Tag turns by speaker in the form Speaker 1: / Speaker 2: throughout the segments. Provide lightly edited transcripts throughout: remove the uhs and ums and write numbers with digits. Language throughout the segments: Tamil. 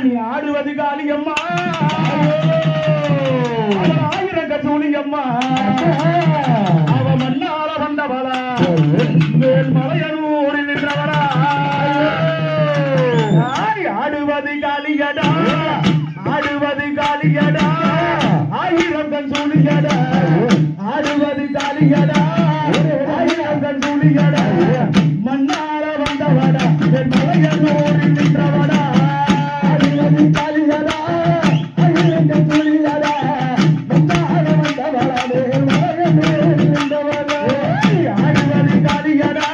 Speaker 1: நீ ஆடுவது காளியம்மா ஆயிரம் கசூலியம்மா அவ மண்ணால வந்தவளா மேல் மலையனூரில் நின்றவரா ஆடுவது காளியடா ஆடுவது காளியடா ஆயிரம் கசூலியடா ஆடுவது காளியடா ஆயிரம் கசூலியடா மண்ணால வந்தவடா மேல் மலையனூரில் நின்றவடா ஆடுவது காளியடா ஆயிரம் கசூலியடா மண்ணால வந்தவடா மேல் மலையனூரில் நின்றவடா ஆடுவது காளியடா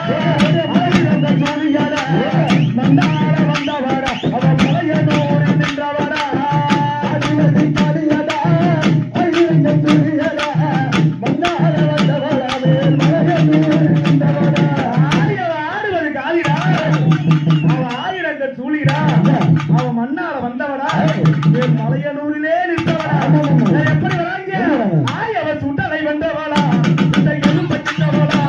Speaker 1: ஆயிரம் கசூலியடா மண்ணால வந்தவடா அவ மலையனூரில் நின்றவடா ஆடுவது காளியடா ஆயிரம் கசூலியடா மண்ணால வந்தவடா மேல் மலையனூரில் நின்றவடா ஆடுவது காளிடா அவ ஆயிரம் கசூலிடா அவ மண்ணால வந்தவடா மேல் மலையனூரிலே நின்றவடா எப்படி வராங்க அவ சுட்டலை வந்தவளா சுட்டை எலும்பை தின்னவளா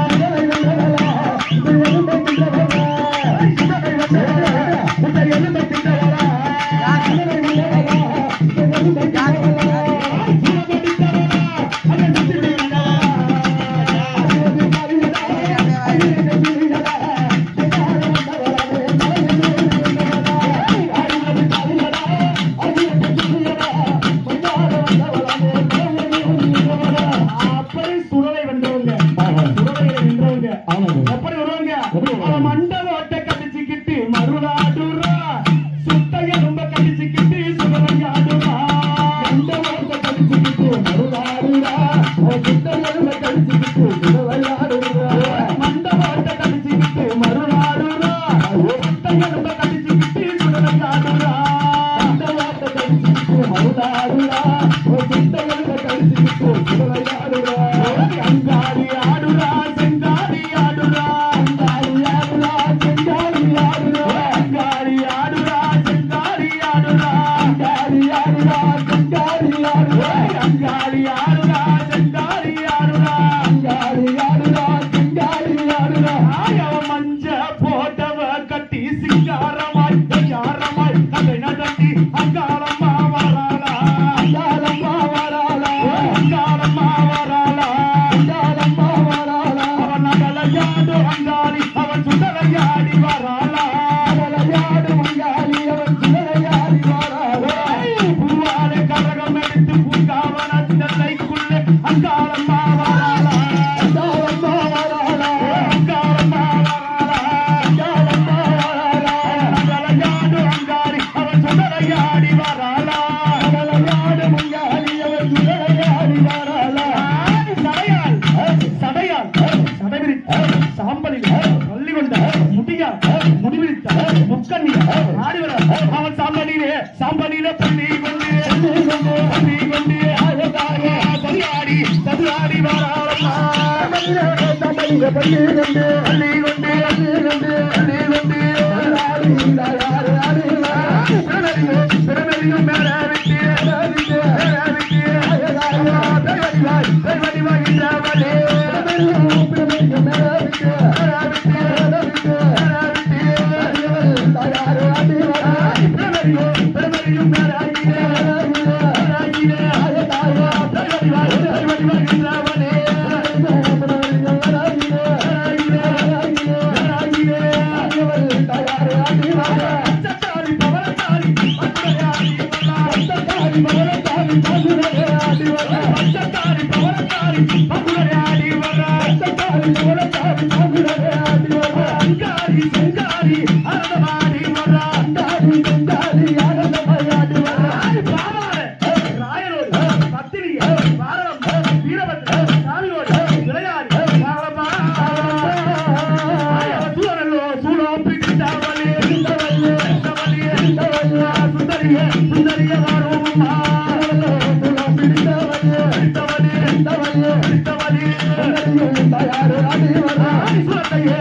Speaker 1: சுட்டலை வந்தவளா சுட்டை எலும்பை தின்னவளா சுட்டலை வந்தவளா சுட்டை எலும்பை தின்னவளா சுட்டலை வந்தவளா சுட்டை எலும்பை தின்னவளா சுட்டை தின்னவளா அங்க சுத்தி விடுவளா ஆடுவது காளியடா ஆயிரம் கசூலிடா மண்ணால வந்தவளா மேல் மலையனூரில் நின்றவளா ஆடுவது காளியடா ஆயிரம் கசூலிடா மண்ணால வந்தவளா மேல் மலையனூரில் நின்றவளா அப்படி சுடலை வந்தவங்க சுடலையில நின்றவங்க எப்படி வருவாங்க அவ மண்டல ஓட்ட கடிச்சுக்கிட்டு மருளாடுறா சுட்டைய ரொம்ப கடிச்சுக்கிட்டு சுடலையாடுறா மண்டல ஓட்ட கடிச்சுக்கிட்டு மருளாடுறா சுட்டைய ரொம்ப கடிச்சுக்கிட்டு சுடலையாடுறா மண்டல ஓட்ட கடிச்சுக்கிட்டு மருளாடுறா சுட்டைய ரொம்ப கடிச்சுக்கிட்டு சுடலையாடுறா மண்டல ஓட்ட கடிச்சுக்கிட்டு மருளாடுறா சுட்டைய ரொம்ப கடிச்சுக்கிட்டு சுடலையாடுறா அங்காரி ஆடுறா செங்காரி ஆடுறா அங்காரி ஆடுறா செங்காரி ஆடுறா அங்காரி ஆடுறா செங்காரி ஆடுறா அங்காரி ஆடுறா செங்காரி ஆடுறா அங்காரி ஆடுறா செங்காரி ஆடுறா அங்காரி ஆடுறா செங்காரி ஆடுறா அவ மஞ்ச போட்டவ கட்டி சிங்காரமாய் யாரமாய் அதை நடத்தி அங்காளம்மா வராளா அங்காளம்மா வராளா அங்காளம்மா வராளா அங்காளம்மா வராளா அவன் நகலையாடு அங்காளி அவன் சுடலையாடி வராளா நகலையாடு அங்காளி அவன் சுடலையாடி வராளா பூவாலை கரகம் எடுத்து பூங்காவன தில்லைக்குள்ளே அங்காளம்மா வராளா அங்காளம்மா வராளா அங்காளம்மா வராளா அங்காளம்மா வராளா நகலையாடு அங்காளி அவன் சுடலையாடி வராளா நகலையாடு அங்காளி அவன் சுடலையாடி வராளா சடையால் சடையால் சடைவிரித்த சாம்பலில் பள்ளி கொண்ட முடியால் முடிவிரித்த முக்கண்ணிய ஆடிவர அவன் சாம்பலிலே பள்ளி கொண்டு பள்ளி கொண்டு சரியாடி சதுராடி வராளம்மா சாம்பலிலே பள்ளி கொண்டு பள்ளி கொண்டு பள்ளி கொண்டு பிறமறியும் மேல விட்டு
Speaker 2: சுரத்தையே